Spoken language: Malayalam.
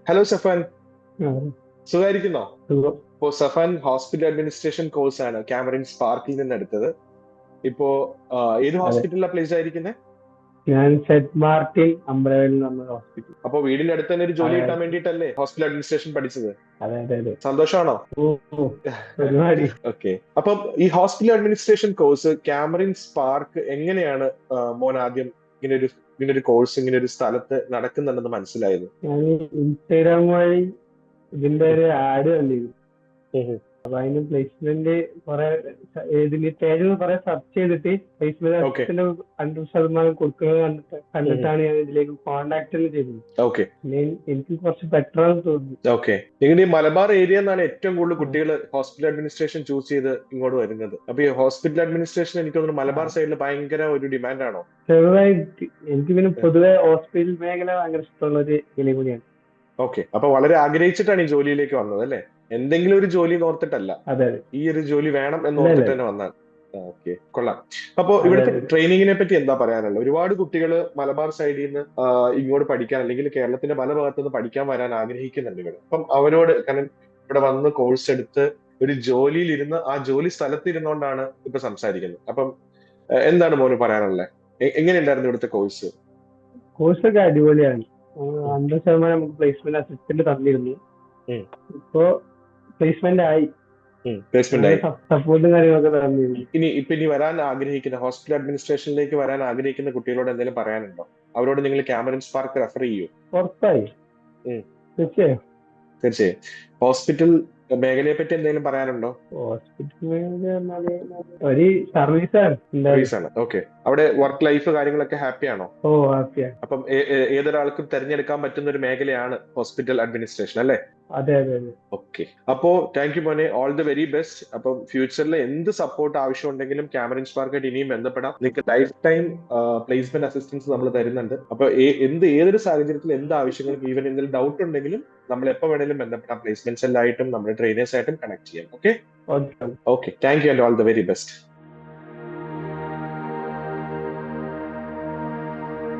ഹലോ സഫാൻ, ആ, സുഖായിരിക്കുന്നോ? സുഖം. ഇപ്പോ സഫാൻ ഹോസ്പിറ്റൽ അഡ്മിനിസ്ട്രേഷൻ കോഴ്സ് ആണ് കാമറിൻ സ്പാർക്കിൽ നിന്ന് എടുത്തത്. ഇപ്പോ ഏത് അതെ, ഹോസ്പിറ്റലിലാണ് പ്ലേസ് ആയിരിക്കുന്നത്? ഞാൻ സെന്റ് മാർട്ടിൻ അമ്പലവയൽ എന്ന് പറഞ്ഞ ഹോസ്പിറ്റൽ. അപ്പോ വീടിന്റെ അടുത്ത് തന്നെ ഒരു ജോലി അതെ കിട്ടാൻ വേണ്ടിയിട്ടല്ലേ ഹോസ്പിറ്റൽ അഡ്മിനിസ്ട്രേഷൻ പഠിച്ചത്? അതെ അതെ അതെ. സന്തോഷമാണോ? ഓ ഓ, ഒരുപാട്. ഓക്കെ. അപ്പം ഈ hospital administration course Cameron spark എങ്ങനെയാണ് മോൻ ആദ്യം ഇങ്ങനെ ഒരു കോഴ്സ് ഇങ്ങനെ ഒരു സ്ഥലത്ത് നടക്കുന്നുണ്ടെന്ന് മനസ്സിലായത്? ഞാൻ ഇൻസ്റ്റാഗ്രാം വഴി ഇതിന്റെ ഒരു ആഡ് കണ്ടിരുന്നു. ഉം. അപ്പൊ അതിന് പ്ലേസ്മെന്റ് കുറെ ഇതിന്റെ പേജിൽ കുറെ സെർച്ച് ചെയ്തിട്ട് പ്ലേസ്മെന്റ് ഓക്കെ. അസിസ്റ്റന്റ് 100% കൊടുക്കുന്നത് കണ്ടിട്ടാണ് ഞാൻ ഇതിലേക്ക് കോണ്ടാക്ട് ചെയ്തത്. ഓക്കെ. പിന്നെ എനിക്ക് കുറച്ച് ബെറ്റർ ആണെന്ന് തോന്നി. ഓക്കെ. നിങ്ങളുടെ ഈ മലബാർ ഏരിയ എന്നാണ് ഏറ്റവും കൂടുതൽ ആ, കുട്ടികൾ ഹോസ്പിറ്റൽ അഡ്മിനിസ്ട്രേഷൻ ചൂസ് ചെയ്ത് ഇങ്ങോട്ട് വരുന്നത്. അപ്പൊ ഈ ഹോസ്പിറ്റൽ അഡ്മിനിസ്ട്രേഷൻ എനിക്ക് തോന്നുന്നു ആ, മലബാർ സൈഡിൽ ഭയങ്കര ഒരു ഡിമാൻഡ് ആണോ? ചെറുതായിട്ട് എനിക്ക് പിന്നെ പൊതുവെ ഹോസ്പിറ്റൽ മേഖല ഭയങ്കര ഇഷ്ടമുള്ള ഒരു വില കൂടിയാണ്. ഓക്കെ. അപ്പൊ വളരെ ആഗ്രഹിച്ചിട്ടാണ് ഈ ജോലിയിലേക്ക് വന്നത് അല്ലേ? എന്തെങ്കിലും ഒരു ജോലി ഓർത്തിട്ടല്ല, അതെ അതെ. ഈ ഒരു ജോലി വേണം എന്ന് ഇല്ല ഇല്ല. ഓർത്തിട്ട് തന്നെ വന്നാൽ. ഓക്കെ, കൊള്ളാം. അപ്പോ അതെ ഇവിടുത്തെ അതെ. ട്രെയിനിങ്ങിനെ പറ്റി എന്താ പറയാനുള്ളത്? ഒരുപാട് കുട്ടികൾ മലബാർ സൈഡിൽ നിന്ന് ഇങ്ങോട്ട് പഠിക്കാൻ അല്ലെങ്കിൽ കേരളത്തിന്റെ പല ഭാഗത്തു നിന്ന് പഠിക്കാൻ വരാൻ ആഗ്രഹിക്കുന്നുണ്ട് ഇവിടെ. അപ്പം അവരോട് കാരണം ഇവിടെ വന്ന് കോഴ്സ് എടുത്ത് ഒരു ജോലിയിൽ ഇരുന്ന് ആ ജോലി സ്ഥലത്ത് ഇരുന്നുകൊണ്ടാണ് ഇപ്പൊ സംസാരിക്കുന്നത്. അപ്പം എന്താണ് മോന് പറയാനുള്ളത്? എങ്ങനെയുണ്ടായിരുന്നു ഇവിടുത്തെ കോഴ്സ്? കോഴ്സൊക്കെ അടിപൊളിയാണ്. 100% നമുക്ക് പ്ലേസ്മെന്റ് അസിസ്റ്റന്റ് തന്നിരുന്നു. ഇപ്പോ പ്ലേസ്മെന്റ് ആയി. പ്ലേസ്മെന്റ് നല്ല ആയി. സപ്പോർട്ടും കാര്യങ്ങളൊക്കെ തന്നിരുന്നു. ഇനി വരാൻ ആഗ്രഹിക്കുന്ന ഹോസ്പിറ്റൽ അഡ്മിനിസ്ട്രേഷനിലേക്ക് വരാൻ ആഗ്രഹിക്കുന്ന കുട്ടികളോട് എന്തെങ്കിലും പറയാനുണ്ടോ? അവരോട് നിങ്ങൾ കാമറിൻ സ്പാർക്ക് റെഫർ ചെയ്യൂ. പുറത്തായി. ഉം. തീർച്ചയായും. തീർച്ചയായും. ഹോസ്പിറ്റൽ മേഖലയെ പറ്റി എന്തെങ്കിലും പറയാനുണ്ടോ? ഹോസ്പിറ്റൽ മേഖല പറഞ്ഞാല് ഒരു സർവീസാണ് എന്തായാലും. സർവീസ് ആണ്. ഓക്കെ. അവിടെ വർക്ക് ലൈഫ് കാര്യങ്ങളൊക്കെ ഹാപ്പി ആണോ? ഓ, ഹാപ്പിയാണ്. അപ്പം ഏതൊരാൾക്കും തിരഞ്ഞെടുക്കാൻ പറ്റുന്ന ഒരു മേഖലയാണ് ഹോസ്പിറ്റൽ അഡ്മിനിസ്ട്രേഷൻ അല്ലേ? അതെ അതെ അതെ. ഓക്കെ. അപ്പോ താങ്ക് യു മോനെ, ഓൾ ദി വെരി ബെസ്റ്റ്. അപ്പം ഫ്യൂച്ചറിൽ എന്ത് സപ്പോർട്ട് ആവശ്യമുണ്ടെങ്കിലും കാമറിൻ സ്പാർക്കായിട്ട് ഇനിയും ബന്ധപ്പെടാം. നിങ്ങൾക്ക് ലൈഫ് ടൈം പ്ലേസ്മെന്റ് അസിസ്റ്റൻസ് നമ്മൾ തരുന്നുണ്ട്. അപ്പൊ ഏതൊരു സാഹചര്യത്തിൽ എന്ത് ആവശ്യങ്ങൾക്ക് ഈവൻ എന്തെങ്കിലും ഡൗട്ട് ഉണ്ടെങ്കിലും നമ്മൾ എപ്പോൾ വേണേലും ബന്ധപ്പെടാം. പ്ലേസ്മെന്റ് സെല്ലായിട്ടും നമ്മുടെ ട്രെയിനേഴ്സ് ആയിട്ടും കണക്ട് ചെയ്യാം. Okay. Okay. Okay. Thank you and all the very best.